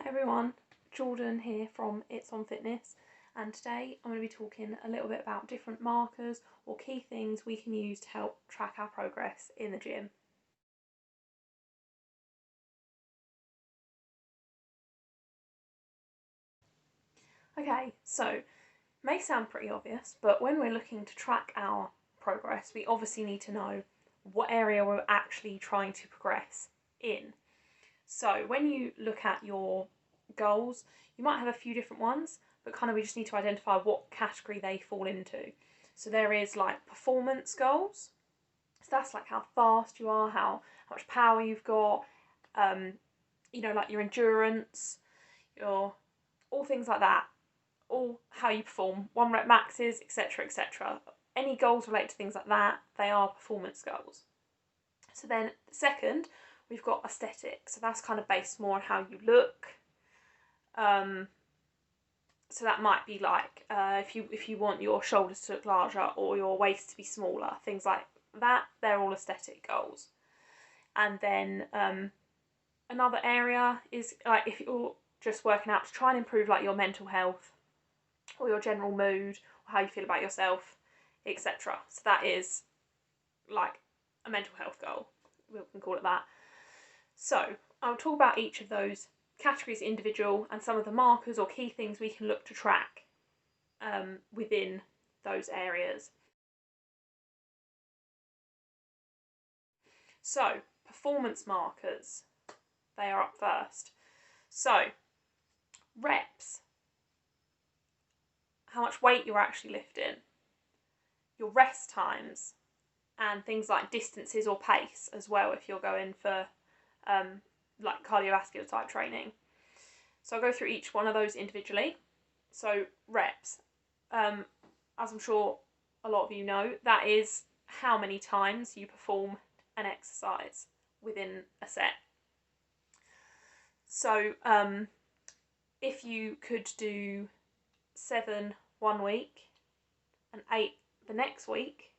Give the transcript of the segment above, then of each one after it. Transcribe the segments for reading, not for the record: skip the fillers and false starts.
everyone, Jordan here from itson-fitness, and today I'm going to be talking a little bit about different markers or key things we can use to help track our progress in the gym. Okay, so it may sound pretty obvious, but when we're looking to track our progress, we obviously need to know what area we're actually trying to progress in. So when you look at your goals, you might have a few different ones, but kind of we just need to identify what category they fall into. So there is like performance goals. So that's like how fast you are, how much power you've got, like your endurance, your all things like that, all how you perform, 1 rep maxes, etc., etc. Any goals related to things like that, they are performance goals. So then second, we've got aesthetic. So that's kind of based more on how you look. So that might be like if you want your shoulders to look larger or your waist to be smaller, things like that. They're all aesthetic goals. And then another area is like if you're just working out to try and improve like your mental health or your general mood or how you feel about yourself, etc. So that is like a mental health goal. We can call it that. So I'll talk about each of those categories individual and some of the markers or key things we can look to track within those areas. So performance markers, they are up first. So reps, how much weight you're actually lifting, your rest times, and things like distances or pace as well if you're going for like cardiovascular type training. So I'll go through each one of those individually. So reps, as I'm sure a lot of you know, that is how many times you perform an exercise within a set. So if you could do 7 one week and 8 the next week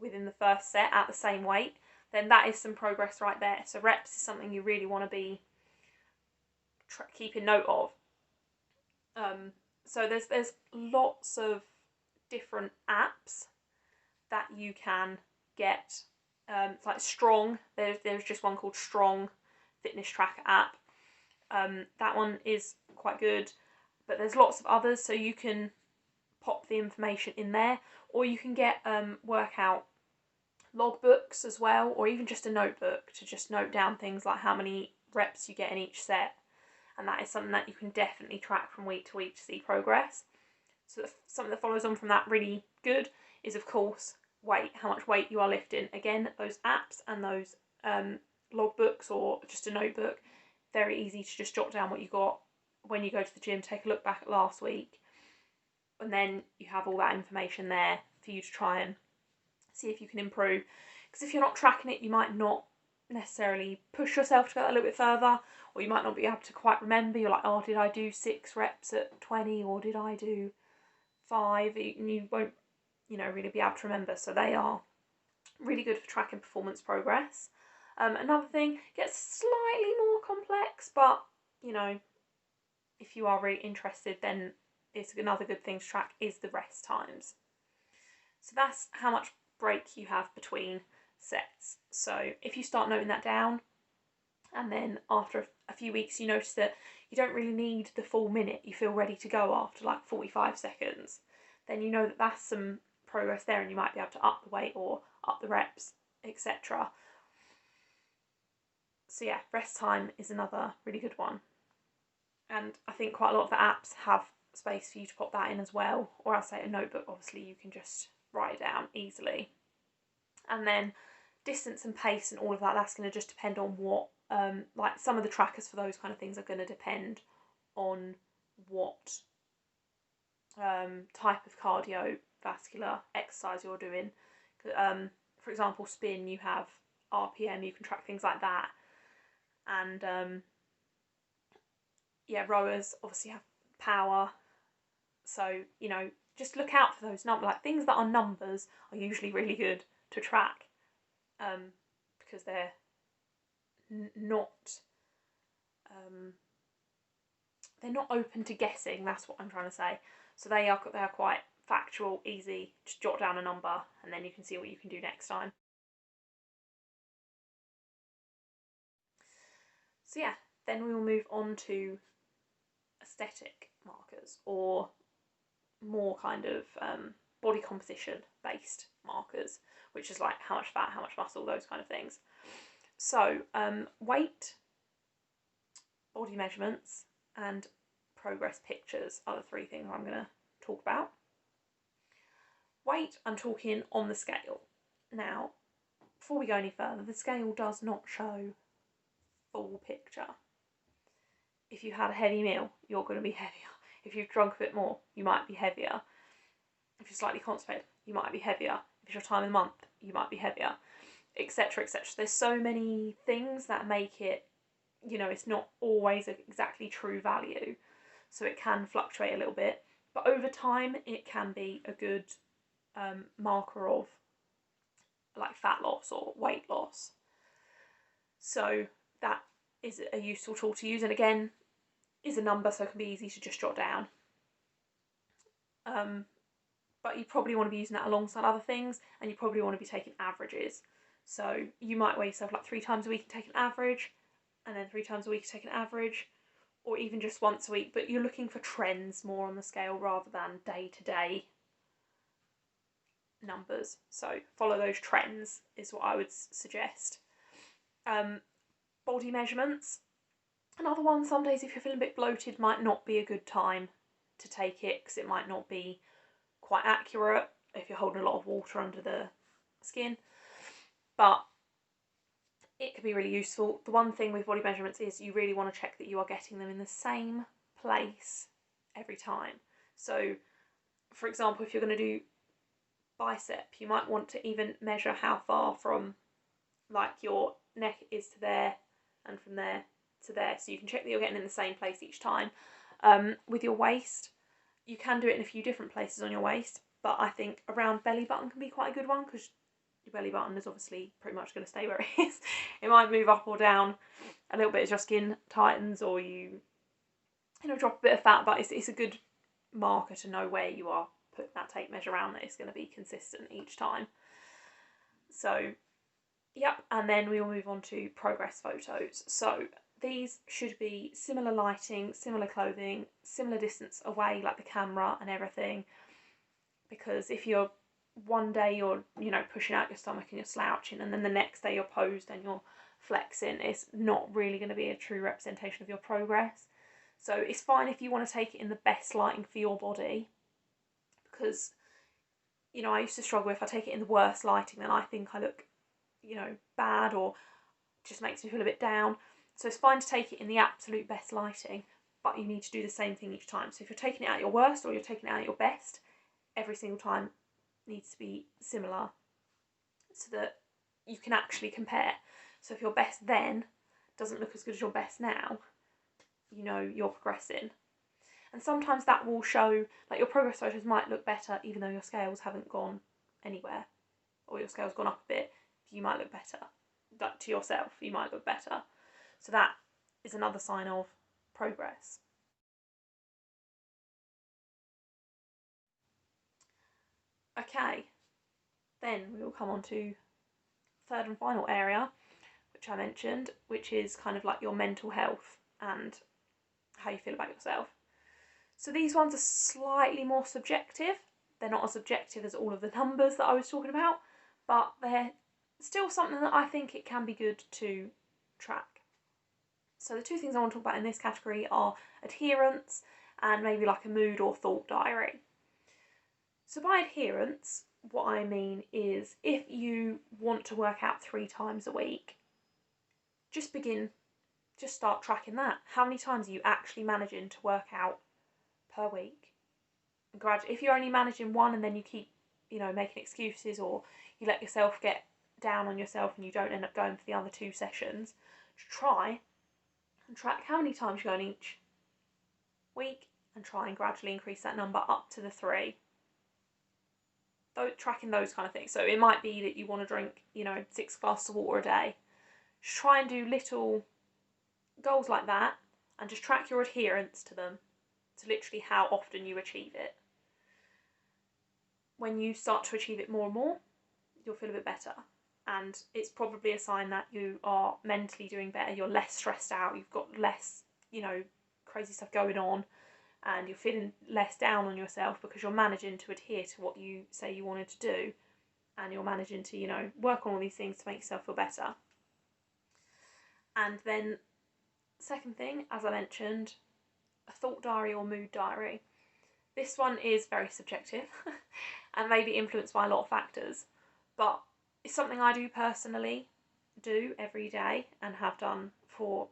within the first set at the same weight, then that is some progress right there. So reps is something you really want to be keeping note of. So there's lots of different apps that you can get. It's like Strong. There's just one called Strong Fitness Tracker app. That one is quite good, but there's lots of others. So you can pop the information in there, or you can get workout logbooks as well, or even just a notebook to just note down things like how many reps you get in each set, and that is something that you can definitely track from week to week to see progress. So something that follows on from that really good is of course weight, how much weight you are lifting. Again, those apps and those logbooks or just a notebook, very easy to just jot down what you got when you go to the gym, take a look back at last week, and then you have all that information there for you to try and see if you can improve. Because if you're not tracking it, you might not necessarily push yourself to go a little bit further, or you might not be able to quite remember. You're like, oh, did I do 6 reps at 20 or did I do 5? And you won't, really be able to remember. So they are really good for tracking performance progress. Another thing gets slightly more complex, but if you are really interested, then it's another good thing to track is the rest times. So that's how much break you have between sets. So if you start noting that down, and then after a few weeks you notice that you don't really need the full minute, you feel ready to go after like 45 seconds, then you know that that's some progress there and you might be able to up the weight or up the reps, etc. So yeah, rest time is another really good one. And I think quite a lot of the apps have space for you to pop that in as well, or I'll say a notebook, obviously you can just write it down easily. And then distance and pace and all of that, that's going to just depend on what like some of the trackers for those kind of things are going to depend on what type of cardiovascular exercise you're doing. For example, spin, you have RPM, you can track things like that. And rowers obviously have power. So, just look out for those numbers. Like things that are numbers are usually really good to track because they're not they're not open to guessing, that's what I'm trying to say. So they are quite factual, easy, just jot down a number and then you can see what you can do next time. So yeah, then we will move on to aesthetic markers, or more kind of body composition based markers, which is like how much fat, how much muscle, those kind of things. So weight, body measurements, and progress pictures are the three things I'm going to talk about. Weight, I'm talking on the scale. Now, before we go any further, the scale does not show full picture. If you had a heavy meal, you're going to be heavier. If you've drunk a bit more, you might be heavier. If you're slightly constipated, you might be heavier. If it's your time of the month, you might be heavier, etc., etc. There's so many things that make it, you know, it's not always exactly true value. So it can fluctuate a little bit. But over time, it can be a good marker of like fat loss or weight loss. So that is a useful tool to use, and again is a number, so it can be easy to just jot down. But you probably want to be using that alongside other things, and you probably want to be taking averages. So you might weigh yourself like 3 times a week and take an average, and then 3 times a week take an average, or even just once a week, but you're looking for trends more on the scale rather than day-to-day numbers. So follow those trends is what I would suggest. Body measurements. Another one, some days if you're feeling a bit bloated might not be a good time to take it because it might not be quite accurate if you're holding a lot of water under the skin. But it can be really useful. The one thing with body measurements is you really want to check that you are getting them in the same place every time. So, for example, if you're going to do bicep, you might want to even measure how far from like your neck is to there and from there to there, so you can check that you're getting in the same place each time. With your waist, you can do it in a few different places on your waist, but I think around belly button can be quite a good one because your belly button is obviously pretty much going to stay where it is. It might move up or down a little bit as your skin tightens or you drop a bit of fat, but it's a good marker to know where you are putting that tape measure around, that it's going to be consistent each time. So yep, and then we will move on to progress photos. So these should be similar lighting, similar clothing, similar distance away, like the camera and everything. Because if you're one day you're, pushing out your stomach and you're slouching, and then the next day you're posed and you're flexing, it's not really going to be a true representation of your progress. So it's fine if you want to take it in the best lighting for your body, because, I used to struggle if I take it in the worst lighting, then I think I look, bad, or just makes me feel a bit down. So it's fine to take it in the absolute best lighting, but you need to do the same thing each time. So if you're taking it at your worst or you're taking it at your best, every single time needs to be similar so that you can actually compare. So if your best then doesn't look as good as your best now, you're progressing. And sometimes that will show, like your progress photos might look better even though your scales haven't gone anywhere, or your scale's gone up a bit. You might look better. Like to yourself, you might look better. So that is another sign of progress. Okay, then we will come on to third and final area, which I mentioned, which is kind of like your mental health and how you feel about yourself. So these ones are slightly more subjective. They're not as objective as all of the numbers that I was talking about, but they're still something that I think it can be good to track. So the two things I want to talk about in this category are adherence and maybe like a mood or thought diary. So by adherence, what I mean is if you want to work out 3 times a week, just start tracking that. How many times are you actually managing to work out per week? And if you're only managing 1 and then you keep, making excuses, or you let yourself get down on yourself and you don't end up going for the other 2 sessions, try and track how many times you go in each week and try and gradually increase that number up to the 3. Tracking those kind of things. So it might be that you want to drink, 6 glasses of water a day. Just try and do little goals like that and just track your adherence to them. So literally how often you achieve it. When you start to achieve it more and more, you'll feel a bit better. And it's probably a sign that you are mentally doing better, you're less stressed out, you've got less, crazy stuff going on, and you're feeling less down on yourself because you're managing to adhere to what you say you wanted to do, and you're managing to, work on all these things to make yourself feel better. And then, second thing, as I mentioned, a thought diary or mood diary. This one is very subjective and maybe influenced by a lot of factors, but it's something I do personally, do every day, and have done for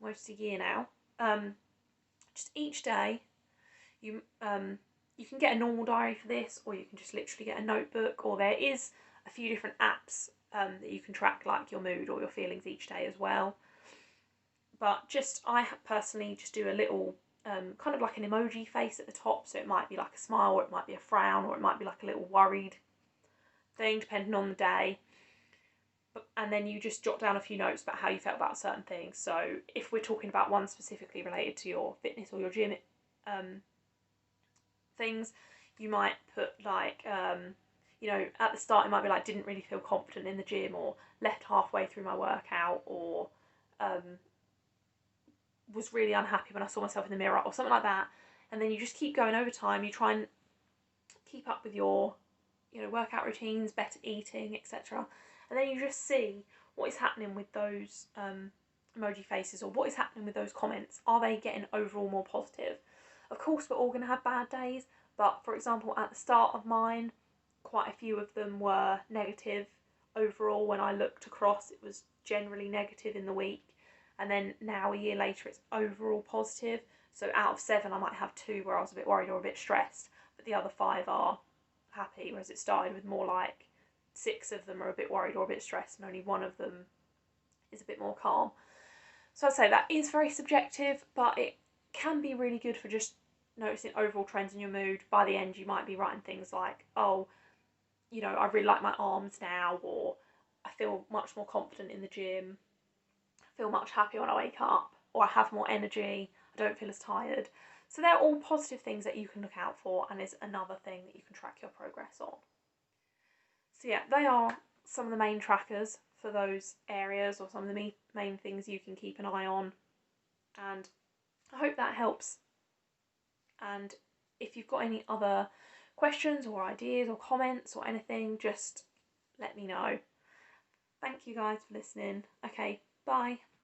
almost a year now. Just each day, you can get a normal diary for this, or you can just literally get a notebook, or there is a few different apps that you can track like your mood or your feelings each day as well. But I personally just do a little kind of like an emoji face at the top, so it might be like a smile, or it might be a frown, or it might be like a little worried thing depending on the day. And then you just jot down a few notes about how you felt about certain things. So if we're talking about one specifically related to your fitness or your gym things, you might put like at the start it might be like, didn't really feel confident in the gym, or left halfway through my workout, or was really unhappy when I saw myself in the mirror, or something like that. And then you just keep going over time. You try and keep up with your workout routines, better eating, etc. And then you just see what is happening with those emoji faces, or what is happening with those comments. Are they getting overall more positive? Of course, we're all going to have bad days, but for example, at the start of mine, quite a few of them were negative overall. When I looked across, it was generally negative in the week. And then now, a year later, it's overall positive. So out of 7, I might have 2 where I was a bit worried or a bit stressed, but the other 5 are happy, whereas it started with more like 6 of them are a bit worried or a bit stressed, and only 1 of them is a bit more calm. So I'd say that is very subjective, but it can be really good for just noticing overall trends in your mood. By the end, you might be writing things like, oh, I really like my arms now, or I feel much more confident in the gym, I feel much happier when I wake up, or I have more energy, I don't feel as tired. So they're all positive things that you can look out for, and is another thing that you can track your progress on. So yeah, they are some of the main trackers for those areas, or some of the main things you can keep an eye on. And I hope that helps. And if you've got any other questions or ideas or comments or anything, just let me know. Thank you guys for listening. Okay, bye.